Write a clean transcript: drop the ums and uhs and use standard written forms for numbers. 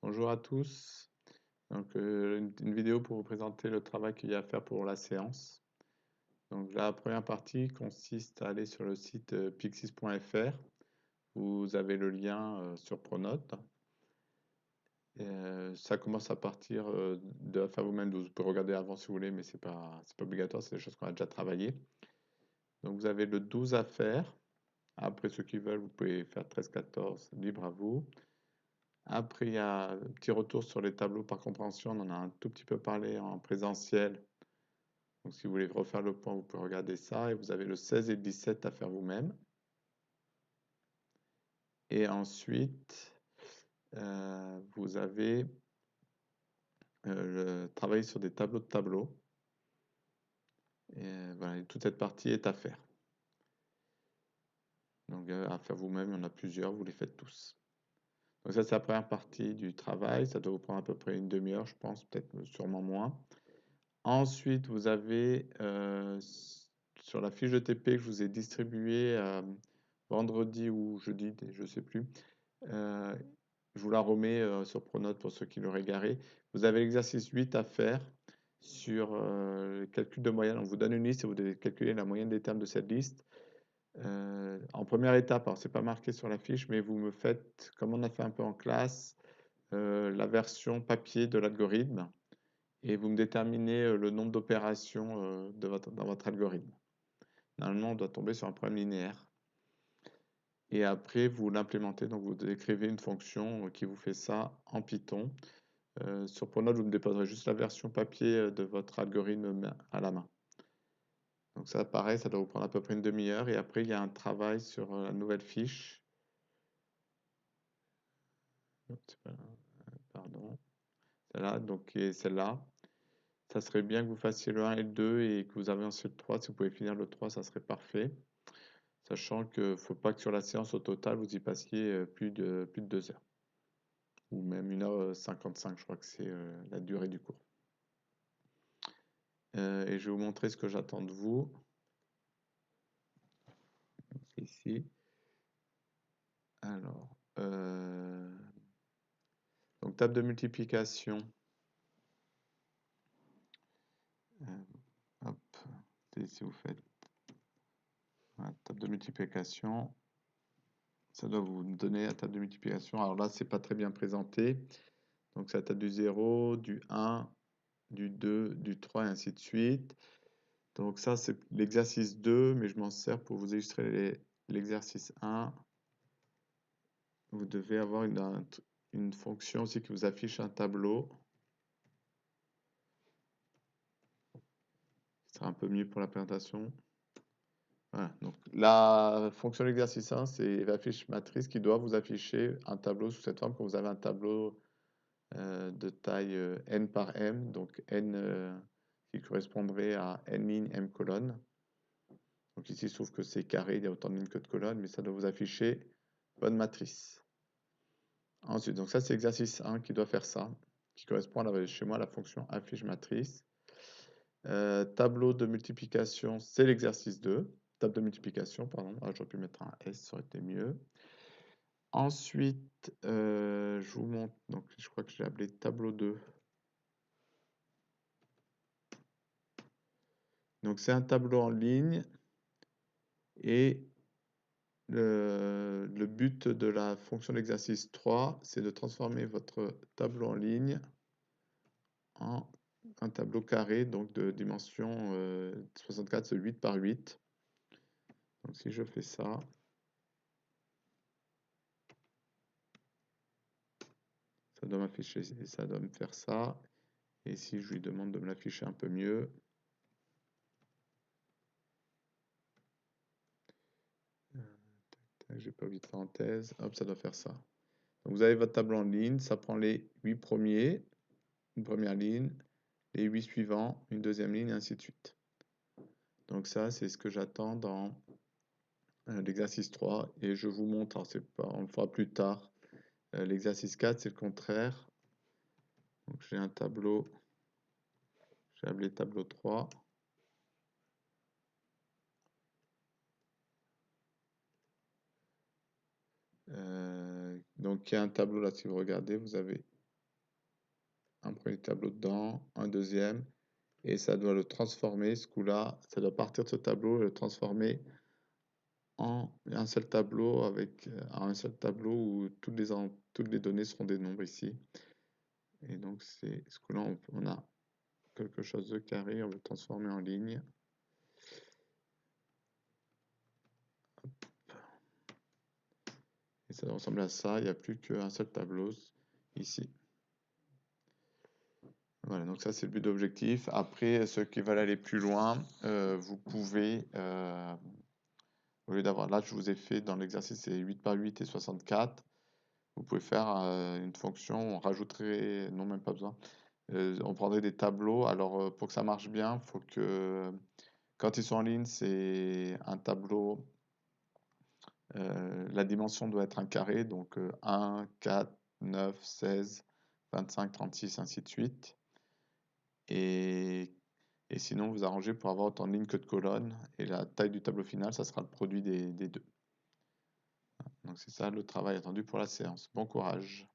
Bonjour à tous. Donc, une vidéo pour vous présenter le travail qu'il y a à faire pour la séance. Donc, la première partie consiste à aller sur le site pixis.fr. Vous avez le lien sur Pronote. Ça commence à partir de la faire vous-même. Vous pouvez regarder avant si vous voulez, mais c'est pas obligatoire, c'est des choses qu'on a déjà travaillées. Donc, vous avez le 12 à faire. Après, ceux qui veulent, vous pouvez faire 13-14, libre à vous. Après, il y a un petit retour sur les tableaux par compréhension. On en a un tout petit peu parlé en présentiel. Donc, si vous voulez refaire le point, vous pouvez regarder ça. Et vous avez le 16 et le 17 à faire vous-même. Et ensuite, vous avez travailler sur des tableaux de tableaux. Et voilà, et toute cette partie est à faire. Donc, à faire vous-même, il y en a plusieurs, vous les faites tous. Donc, ça, c'est la première partie du travail. Ça doit vous prendre à peu près une demi-heure, je pense, peut-être sûrement moins. Ensuite, vous avez sur la fiche de TP que je vous ai distribuée vendredi ou jeudi, je ne sais plus. euh, je vous la remets sur Pronote pour ceux qui l'auraient garé. Vous avez l'exercice 8 à faire sur le calcul de moyenne. On vous donne une liste et vous devez calculer la moyenne des termes de cette liste. En première étape, alors c'est pas marqué sur la fiche, mais vous me faites, comme on a fait un peu en classe, la version papier de l'algorithme et vous me déterminez le nombre d'opérations dans votre algorithme. Normalement, on doit tomber sur un problème linéaire. Et après, vous l'implémentez, donc vous écrivez une fonction qui vous fait ça en Python. Sur Pronote, vous me déposerez juste la version papier de votre algorithme à la main. Donc ça, pareil, ça doit vous prendre à peu près une demi-heure. Et après, il y a un travail sur la nouvelle fiche. Pardon. Celle-là, donc, et celle-là. Ça serait bien que vous fassiez le 1 et le 2 et que vous avanciez le 3. Si vous pouvez finir le 3, ça serait parfait. Sachant qu'il ne faut pas que sur la séance au total, vous y passiez plus de 2 heures. Ou même 1h55, je crois que c'est la durée du cours. Et je vais vous montrer ce que j'attends de vous. Ici. Alors, donc table de multiplication. Hop, si vous faites voilà, table de multiplication, ça doit vous donner la table de multiplication. Alors là, c'est pas très bien présenté. Donc c'est la table du 0, du 1, du 2, du 3 et ainsi de suite. Donc ça, c'est l'exercice 2, mais je m'en sers pour vous illustrer l'exercice 1. Vous devez avoir une fonction aussi qui vous affiche un tableau. Ce sera un peu mieux pour la présentation. Voilà, donc la fonction de l'exercice 1, c'est l'affiche matrice qui doit vous afficher un tableau sous cette forme quand vous avez un tableau de taille n par m, donc n qui correspondrait à n lignes, m colonnes. Donc ici, il se trouve que c'est carré, il y a autant de lignes que de colonnes, mais ça doit vous afficher bonne matrice. Ensuite, donc ça, c'est l'exercice 1 qui doit faire ça, qui correspond chez moi à la fonction affiche matrice. Tableau de multiplication, c'est l'exercice 2. Table de multiplication, pardon. Ah, j'aurais pu mettre un S, ça aurait été mieux. Ensuite, je vous montre, donc je crois que je l'ai appelé tableau 2. Donc c'est un tableau en ligne et le but de la fonction d'exercice 3, c'est de transformer votre tableau en ligne en un tableau carré, donc de dimension 64, c'est 8 par 8. Donc si je fais ça, ça doit m'afficher, ça doit me faire ça. Et si je lui demande de me l'afficher un peu mieux, j'ai pas mis de parenthèse, hop, ça doit faire ça. Donc vous avez votre tableau en ligne, ça prend les 8 premiers, une première ligne, les 8 suivants, une deuxième ligne, et ainsi de suite. Donc ça, c'est ce que j'attends dans l'exercice 3. Et je vous montre, alors on le fera plus tard. L'exercice 4, c'est le contraire. Donc j'ai un tableau, j'ai appelé tableau 3. Donc il y a un tableau là, si vous regardez, vous avez un premier tableau dedans, un deuxième, et ça doit le transformer, ce coup-là, ça doit partir de ce tableau et le transformer en un seul tableau avec un seul tableau où toutes les données seront des nombres ici. Et donc c'est ce coup-là, on a quelque chose de carré, on veut le transformer en ligne. Et ça ressemble à ça, il n'y a plus qu'un seul tableau ici. Voilà, donc ça c'est le but d'objectif. Après, ceux qui veulent aller plus loin, vous pouvez, au lieu d'avoir là, je vous ai fait dans l'exercice, c'est 8 par 8 et 64. Vous pouvez faire une fonction, on rajouterait, non même pas besoin, on prendrait des tableaux. Alors pour que ça marche bien, il faut que quand ils sont en ligne, c'est un tableau, la dimension doit être un carré, donc 1, 4, 9, 16, 25, 36, ainsi de suite. Et, et sinon, vous arrangez pour avoir autant de lignes que de colonnes. Et la taille du tableau final, ça sera le produit des deux. Donc c'est ça le travail attendu pour la séance. Bon courage.